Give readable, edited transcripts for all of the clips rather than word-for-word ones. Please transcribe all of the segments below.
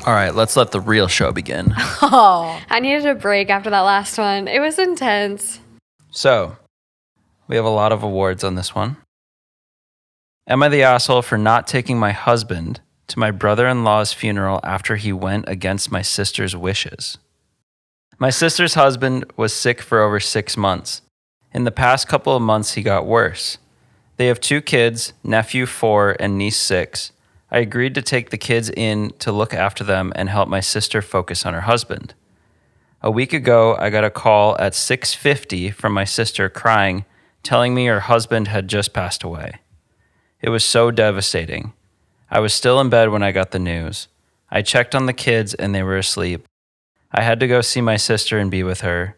All right, let's let the real show begin. Oh. I needed a break after that last one. It was intense. So, we have a lot of awards on this one. Am I the asshole for not taking my husband to my brother-in-law's funeral after he went against my sister's wishes? My sister's husband was sick for over 6 months. In the past couple of months, he got worse. They have 2 kids, nephew 4 and niece 6. I agreed to take the kids in to look after them and help my sister focus on her husband. A week ago, I got a call at 6:50 from my sister crying, telling me her husband had just passed away. It was so devastating. I was still in bed when I got the news. I checked on the kids and they were asleep. I had to go see my sister and be with her.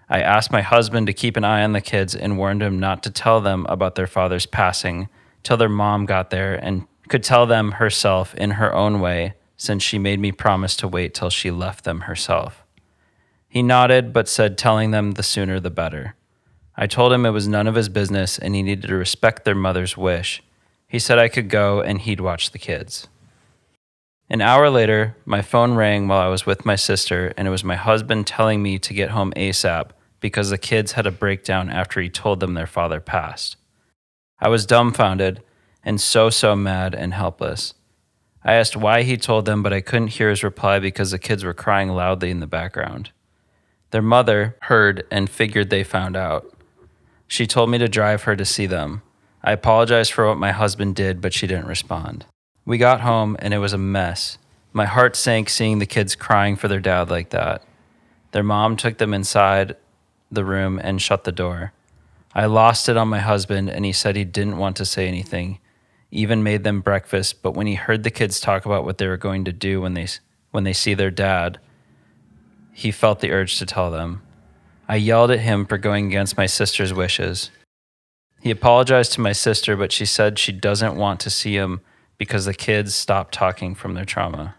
I asked my husband to keep an eye on the kids and warned him not to tell them about their father's passing till their mom got there and could tell them herself in her own way, since she made me promise to wait till she left them herself. He nodded but said telling them the sooner the better. I told him it was none of his business and he needed to respect their mother's wish. He said I could go and he'd watch the kids. An hour later, my phone rang while I was with my sister, and it was my husband telling me to get home ASAP because the kids had a breakdown after he told them their father passed. I was dumbfounded and so mad and helpless. I asked why he told them, but I couldn't hear his reply because the kids were crying loudly in the background. Their mother heard and figured they found out. She told me to drive her to see them. I apologized for what my husband did, but she didn't respond. We got home and it was a mess. My heart sank seeing the kids crying for their dad like that. Their mom took them inside the room and shut the door. I lost it on my husband and he said he didn't want to say anything, even made them breakfast, but when he heard the kids talk about what they were going to do when they see their dad, he felt the urge to tell them. I yelled at him for going against my sister's wishes. He apologized to my sister, but she said she doesn't want to see him because the kids stopped talking from their trauma.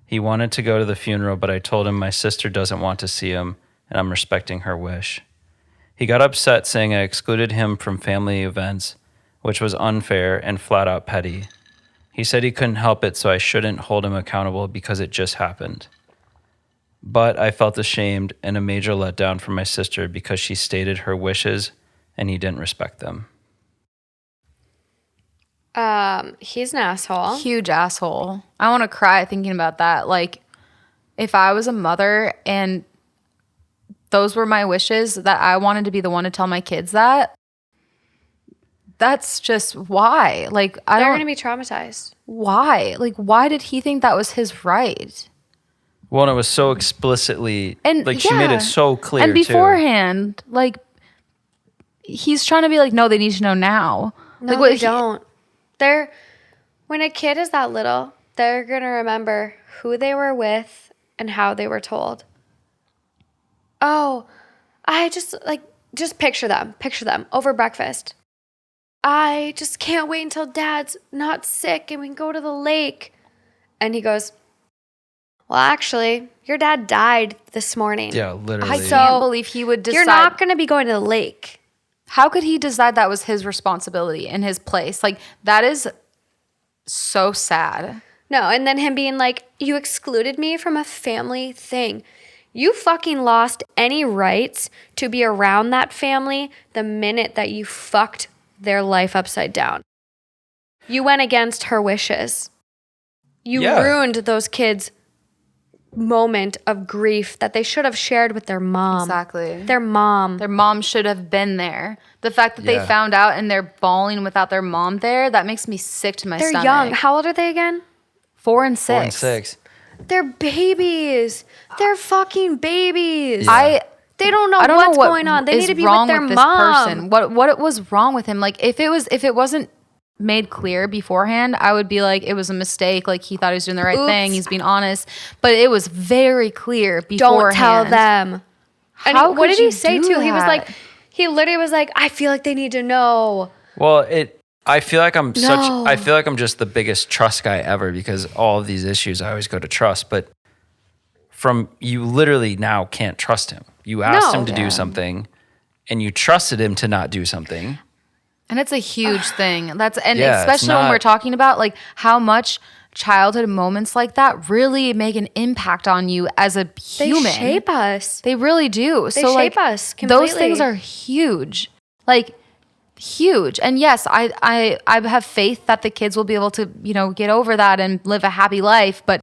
He wanted to go to the funeral, but I told him my sister doesn't want to see him and I'm respecting her wish. He got upset saying I excluded him from family events, which was unfair and flat out petty. He said he couldn't help it, so I shouldn't hold him accountable because it just happened. But I felt ashamed and a major letdown from my sister because she stated her wishes and he didn't respect them. He's an asshole. Huge asshole. I want to cry thinking about that. Like, if I was a mother and those were my wishes, that I wanted to be the one to tell my kids that, that's just why. Like, They're going to be traumatized. Why? Like, why did he think that was his right? Well, and it was so explicitly, and like, she made it so clear, and beforehand, like, he's trying to be like, no, they need to know now. No, like, they don't. When a kid is that little, they're going to remember who they were with and how they were told. Oh, I just picture them over breakfast. I just can't wait until Dad's not sick and we can go to the lake. And he goes, well, actually, your dad died this morning. Yeah, literally. I can't believe he would decide. You're not going to be going to the lake. How could he decide that was his responsibility in his place? Like, that is so sad. No, and then him being like, you excluded me from a family thing. You fucking lost any rights to be around that family the minute that you fucked their life upside down. You went against her wishes. You ruined those kids' moment of grief that they should have shared with their mom. Exactly. Their mom. Their mom should have been there. The fact that they found out and they're bawling without their mom there, that makes me sick to my stomach. They're young. How old are they again? 4 and 6. 4 and 6. They're babies. They're fucking babies. Yeah. They don't know what's going on. They need to be with their mom. What was wrong with him? Like, if it wasn't made clear beforehand, I would be like, it was a mistake. Like, he thought he was doing the right thing. He's being honest. But it was very clear beforehand. Don't tell them. And what did he say too? That? He literally was like, I feel like they need to know. Well, I feel like I'm just the biggest trust guy ever because all of these issues I always go to trust, but you literally now can't trust him. You asked him to do something and you trusted him to not do something. And it's a huge thing. Especially when we're talking about like how much childhood moments like that really make an impact on you as a human. They shape us. They really do. They so shape like us completely. those things are huge. Like huge. And yes, I have faith that the kids will be able to, you know, get over that and live a happy life. But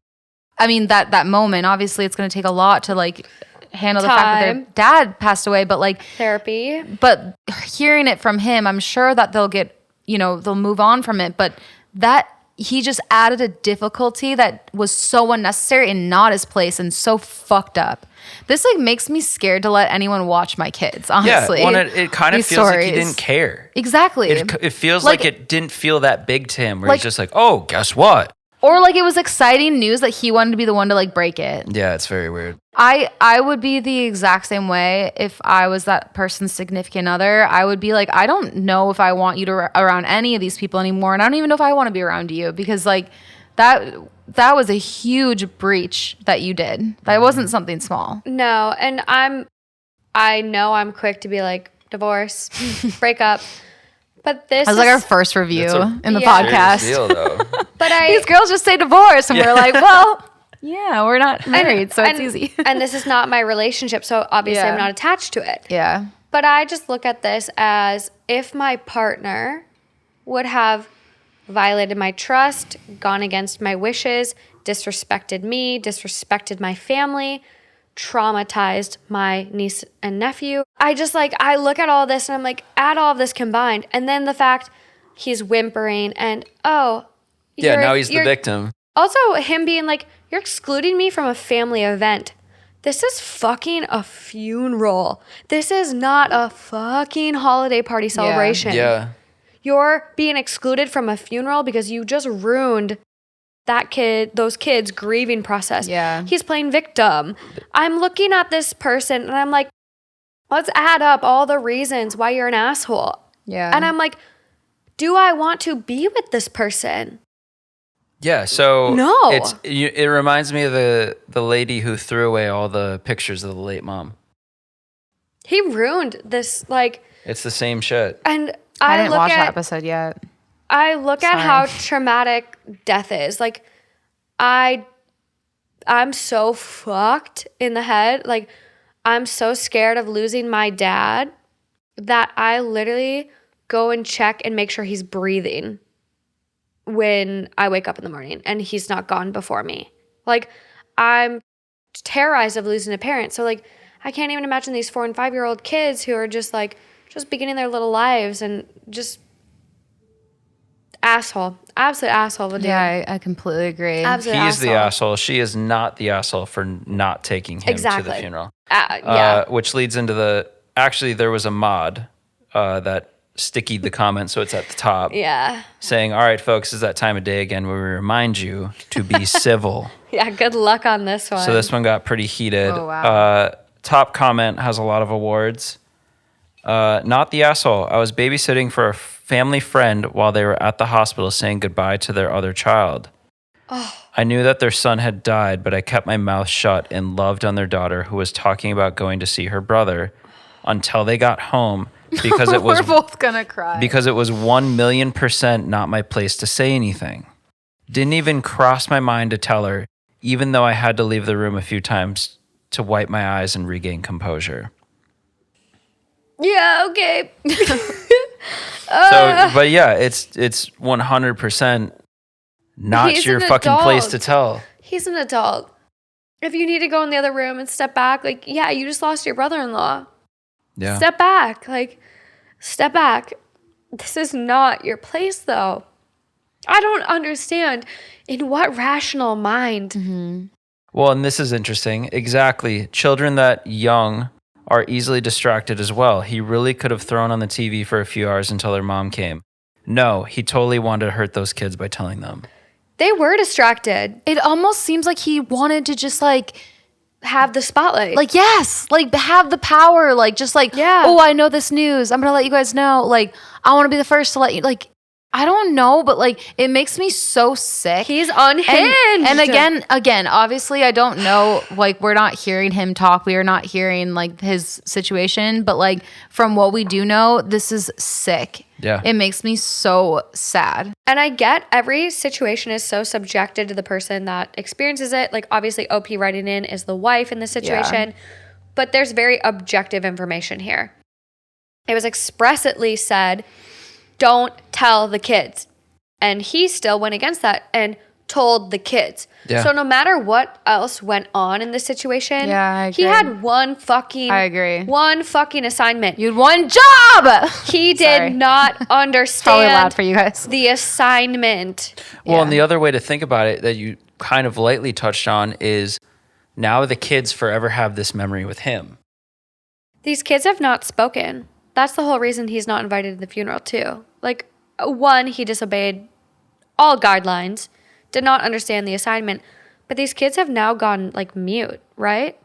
I mean, that moment, obviously it's going to take a lot to like handle the fact that their dad passed away, but like therapy. But hearing it from him, I'm sure that they'll get, you know, they'll move on from it. But that he just added a difficulty that was so unnecessary and not his place and so fucked up. This like makes me scared to let anyone watch my kids, honestly. Yeah, it kind of feels like he didn't care. Exactly. It feels like it didn't feel that big to him, where he's just like, oh, guess what? Or like it was exciting news that he wanted to be the one to like break it. Yeah, it's very weird. I would be the exact same way if I was that person's significant other. I would be like, I don't know if I want you to around any of these people anymore, and I don't even know if I want to be around you, because like that was a huge breach that you did. That wasn't something small. No, and I know I'm quick to be like, divorce, break up. But this was like our first review in the Yeah. podcast. Serious deal, though. But These girls just say divorce, and we're like, well, yeah, we're not married, so it's easy. And this is not my relationship, so obviously Yeah. I'm not attached to it. Yeah. But I just look at this as if my partner would have violated my trust, gone against my wishes, disrespected me, disrespected my family, traumatized my niece and nephew. I look at all this and I'm like, add all of this combined. And then the fact he's whimpering and, oh. Yeah, now he's the victim. Also, him being like, you're excluding me from a family event. This is fucking a funeral. This is not a fucking holiday party celebration. Yeah. You're being excluded from a funeral because you just ruined those kids' grieving process. Yeah. He's playing victim. I'm looking at this person and I'm like, let's add up all the reasons why you're an asshole. Yeah. And I'm like, do I want to be with this person? Yeah, so No. it reminds me of the lady who threw away all the pictures of the late mom. He ruined this, like, It's the same shit. and I didn't look watch at that episode yet. I look at Sorry. how traumatic death is. Like, I'm so fucked in the head. Like, I'm so scared of losing my dad that I literally go and check and make sure he's breathing when I wake up in the morning and he's not gone before me. Like, I'm terrorized of losing a parent. So, like, I can't even imagine these 4 and 5-year-old kids who are just beginning their little lives and just asshole. Absolute asshole. Yeah, I completely agree. Absolute He's the asshole. asshole. She is not the asshole for not taking him to Exactly. the funeral. Yeah. Which leads into actually there was a mod that stickied the comment, so it's at the top. Yeah. Saying, all right, folks, it's that time of day again where we remind you to be civil. Yeah, good luck on this one. So this one got pretty heated. Oh, wow. Top comment has a lot of awards. Not the asshole. I was babysitting for a family friend while they were at the hospital saying goodbye to their other child. Oh. I knew that their son had died, but I kept my mouth shut and loved on their daughter who was talking about going to see her brother until they got home because it was We're both gonna cry. because it was 1,000,000% not my place to say anything. Didn't even cross my mind to tell her, even though I had to leave the room a few times to wipe my eyes and regain composure. Yeah, okay. So, but yeah, it's 100% not He's your an fucking place adult. to tell. He's an adult. If you need to go in the other room and step back, like, yeah, you just lost your brother-in-law. Yeah. Step back. Like, step back. This is not your place, though. I don't understand in what rational mind. Well, and this is interesting. Exactly. Children that young are easily distracted as well. He really could have thrown on the TV for a few hours until their mom came. No, he totally wanted to hurt those kids by telling them. They were distracted. it almost seems like he wanted to just like Have the spotlight. yes, like have the power, like just like, Yeah. oh, I know this news. I'm gonna let you guys know. Like, I want to be the first to let you. Like, I don't know, but like it makes me so sick. He's unhinged. And again, obviously I don't know, like we're not hearing him talk. We are not hearing like his situation, but like from what we do know, this is sick. Yeah. It makes me so sad. And I get every situation is so subjective to the person that experiences it. Like obviously OP writing in is the wife in this situation, but there's very objective information here. It was expressly said, don't tell the kids. And he still went against that and told the kids. Yeah. So no matter what else went on in this situation, I he agree. had one fucking assignment. You had one job. He Sorry. did not Probably loud understand for you guys. the assignment. Well, and the other way to think about it that you kind of lightly touched on is now the kids forever have this memory with him. These kids have not spoken. That's the whole reason he's not invited to the funeral too. Like, one, he disobeyed all guidelines, did not understand the assignment, but these kids have now gone like mute, right?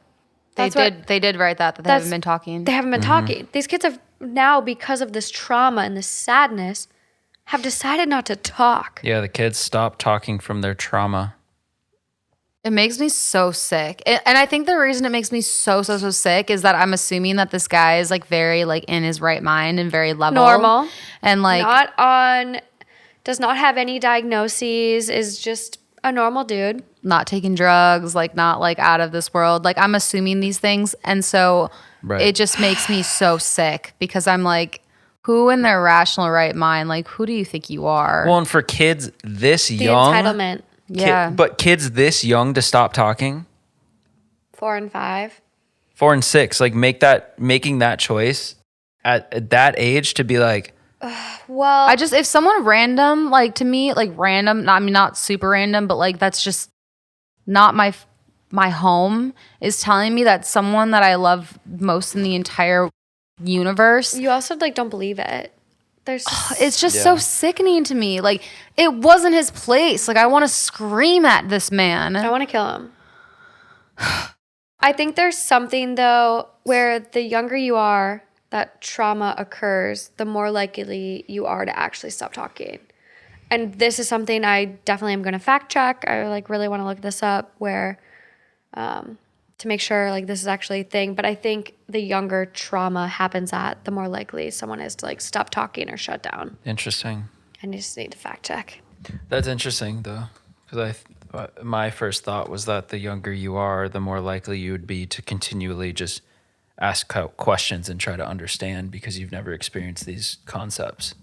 They did write that they haven't been talking. They haven't been talking. These kids have now, because of this trauma and this sadness, have decided not to talk. Yeah, the kids stop talking from their trauma. It makes me so sick. And I think the reason it makes me so sick is that I'm assuming that this guy is like very like in his right mind and very level. Normal. And like does not have any diagnoses, is just a normal dude. Not taking drugs, like not like out of this world. Like I'm assuming these things. And so it just makes me so sick because I'm like, who in their rational right mind, like who do you think you are? Well, and for kids this The young. entitlement. Yeah. But kids this young to stop talking. 4 and 5. 4 and 6, like making that choice at that age to be like, Well, I just, if someone random, like to me, like random, not, I mean, not super random, but like that's just not my home is telling me that someone that I love most in the entire universe. you also like don't believe it. It's just so sickening to me. Like it wasn't his place. Like I want to scream at this man. I want to kill him. I think there's something though where the younger you are that trauma occurs, the more likely you are to actually stop talking. And this is something I definitely am going to fact check. I like really want to look this up where to make sure like this is actually a thing. But I think the younger trauma happens at, the more likely someone is to like stop talking or shut down. interesting. I just need to fact check. That's interesting though, because my first thought was that the younger you are, the more likely you would be to continually just ask questions and try to understand because you've never experienced these concepts.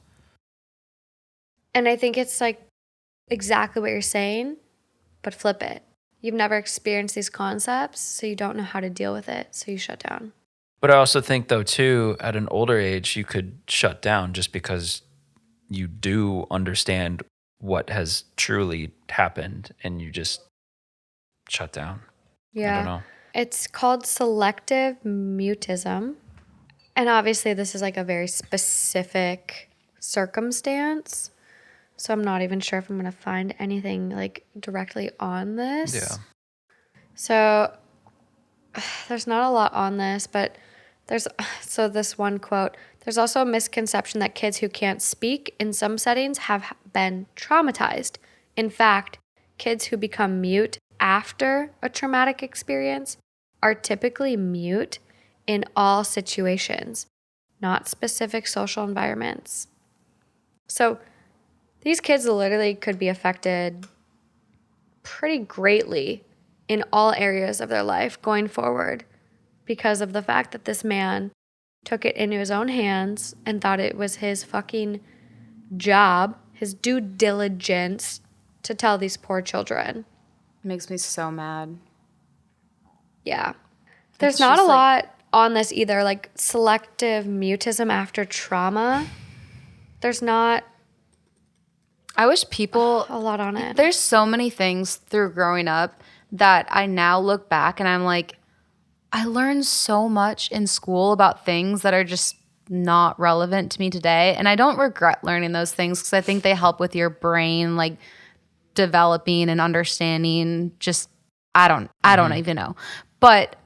And I think it's like exactly what you're saying, but flip it. You've never experienced these concepts, so you don't know how to deal with it, so you shut down. But I also think though too, at an older age, you could shut down just because you do understand what has truly happened and you just shut down. Yeah. I don't know. It's called selective mutism. And obviously this is like a very specific circumstance. So I'm not even sure if I'm going to find anything like directly on this. Yeah. So there's not a lot on this, but so this one quote, there's also a misconception that kids who can't speak in some settings have been traumatized. In fact, kids who become mute after a traumatic experience are typically mute in all situations, not specific social environments. So these kids literally could be affected pretty greatly in all areas of their life going forward because of the fact that this man took it into his own hands and thought it was his fucking job, his due diligence to tell these poor children. It makes me so mad. Yeah. There's It's not a just lot on this either, like selective mutism after trauma. There's not I wish people a lot on it. There's so many things through growing up that I now look back and I'm like, I learned so much in school about things that are just not relevant to me today. And I don't regret learning those things because I think they help with your brain, like developing and understanding. Just, I don't even know. But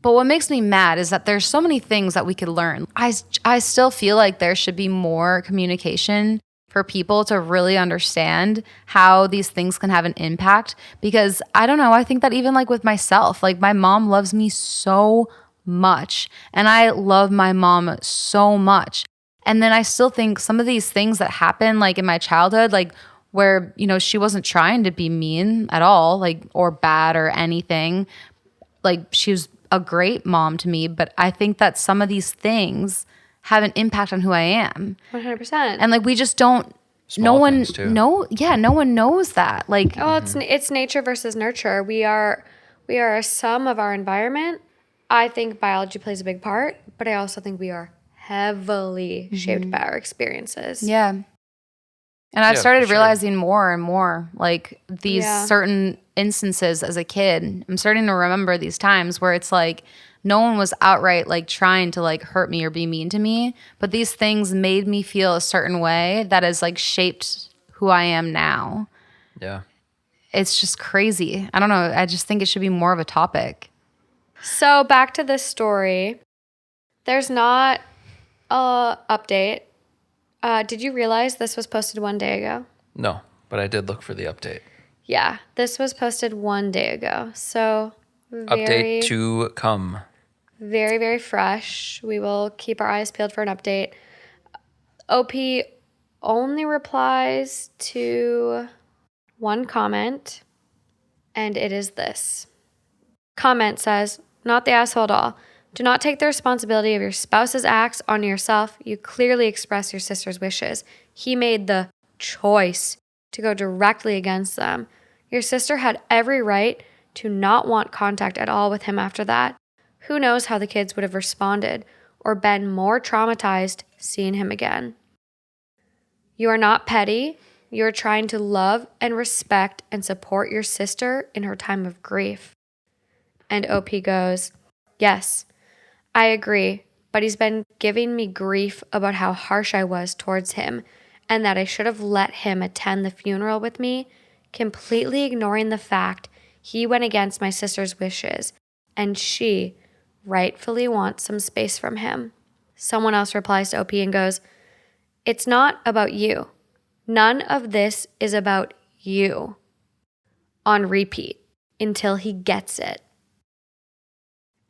what makes me mad is that there's so many things that we could learn. I still feel like there should be more communication for people to really understand how these things can have an impact. Because I don't know, I think that even like with myself, like my mom loves me so much and I love my mom so much. And then I still think some of these things that happen like in my childhood, like where, you know, she wasn't trying to be mean at all, like, or bad or anything. Like she was a great mom to me, but I think that some of these things have an impact on who I am. 100%. And like we just don't Small things, too. no one knows that. Like Well, it's nature versus nurture. We are a sum of our environment. I think biology plays a big part, but I also think we are heavily shaped by our experiences. yeah. And I've Yeah, started for sure. realizing more and more like these Yeah. certain instances as a kid. I'm starting to remember these times where it's like no one was outright like trying to like hurt me or be mean to me, but these things made me feel a certain way that has like shaped who I am now. Yeah. It's just crazy. I don't know. I just think it should be more of a topic. So back to this story. There's not a update. Did you realize this was posted 1 day ago? No, but I did look for the update. Yeah, this was posted 1 day ago. So very, Update to come. very, very fresh. We will keep our eyes peeled for an update. OP only replies to one comment, and it is this. Comment says, "Not the asshole at all. Do not take the responsibility of your spouse's acts on yourself. You clearly expressed your sister's wishes. He made the choice to go directly against them. Your sister had every right to not want contact at all with him after that. Who knows how the kids would have responded or been more traumatized seeing him again. You are not petty. You are trying to love and respect and support your sister in her time of grief." And OP goes, "Yes, I agree, but he's been giving me grief about how harsh I was towards him and that I should have let him attend the funeral with me, completely ignoring the fact he went against my sister's wishes and she rightfully wants some space from him." Someone else replies to OP and goes, "It's not about you. None of this is about you." On repeat until he gets it.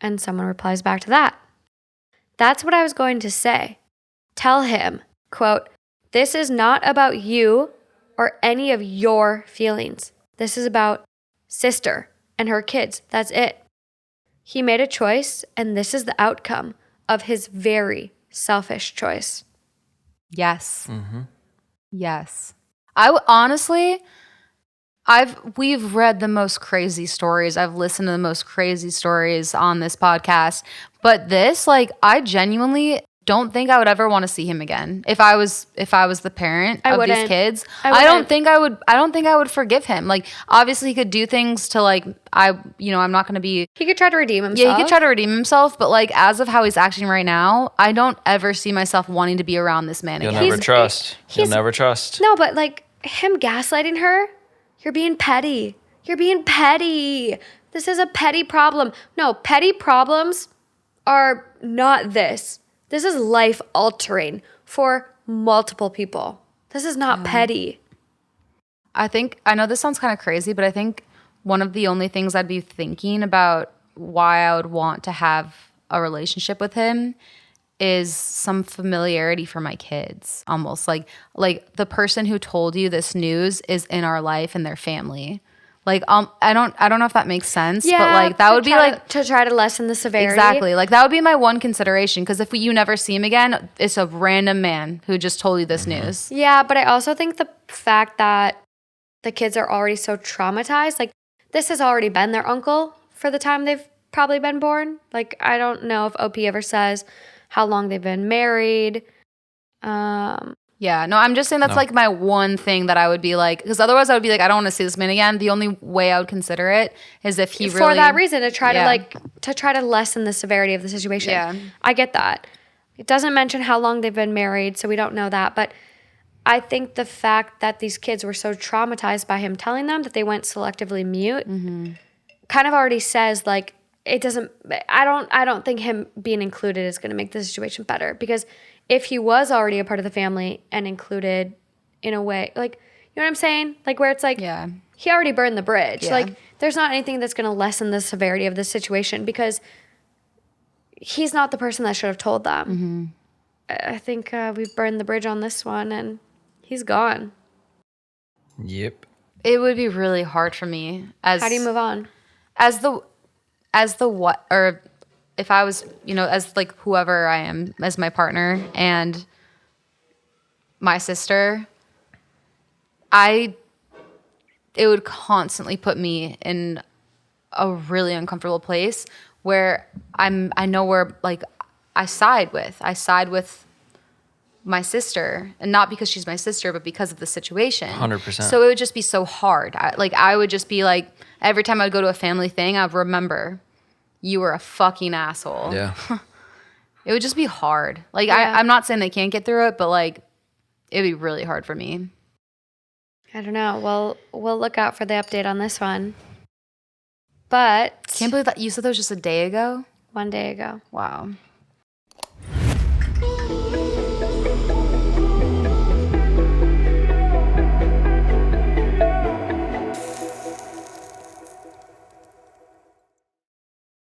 And someone replies back to that. "That's what I was going to say. Tell him, quote, this is not about you or any of your feelings. This is about sister and her kids. That's it. He made a choice, and this is the outcome of his very selfish choice." Yes. Mm-hmm. Yes. Honestly, we've read the most crazy stories. I've listened to the most crazy stories on this podcast, but this, like, I genuinely don't think I would ever want to see him again. If I was the parent I of these wouldn't. kids, I I don't wouldn't. think I would forgive him. Like, obviously he could do things to like, I'm not going to be. He could try to redeem himself. Yeah, he could try to redeem himself, but like as of how he's acting right now, I don't ever see myself wanting to be around this man You'll again. never trust. You'll he's- never trust. No, but like him gaslighting her, you're being petty. You're being petty. This is a petty problem. No, petty problems are not this. This is life altering for multiple people. This is not petty. I know this sounds kind of crazy, but I think one of the only things I'd be thinking about why I would want to have a relationship with him is some familiarity for my kids. Almost like the person who told you this news is in our life and their family. Like I don't know if that makes sense, but like that would be like to try to lessen the severity. exactly. Like that would be my one consideration, because if you never see him again, it's a random man who just told you this news. Yeah, but I also think the fact that the kids are already so traumatized, like this has already been their uncle for the time they've probably been born. Like I don't know if OP ever says how long they've been married. Yeah, no, I'm just saying that's like my one thing that I would be like, because otherwise I would be like, I don't want to see this man again. The only way I would consider it is if he for really, that reason, to try Yeah. to try to lessen the severity of the situation. Yeah. I get that. It doesn't mention how long they've been married, so we don't know that. But I think the fact that these kids were so traumatized by him telling them that they went selectively mute kind of already says like it doesn't. I don't think him being included is going to make the situation better, because if he was already a part of the family and included in a way. Like, you know what I'm saying? Like, where it's like, Yeah. he already burned the bridge. Yeah. Like, there's not anything that's going to lessen the severity of this situation because he's not the person that should have told them. I think we've burned the bridge on this one, and he's gone. Yep. It would be really hard for me as How do you move on? as the what, or if I was, as like whoever I am as my partner and my sister, it would constantly put me in a really uncomfortable place where I know where, like, I side with my sister, and not because she's my sister, but because of the situation. 100%. So it would just be so hard. I would just be like, every time I'd go to a family thing, I'd remember, you were a fucking asshole. Yeah. It would just be hard. Like, Yeah. I'm not saying they can't get through it, but like, it'd be really hard for me. I don't know. Well, we'll look out for the update on this one. But Can't believe that you said that was just a day ago. 1 day ago. Wow.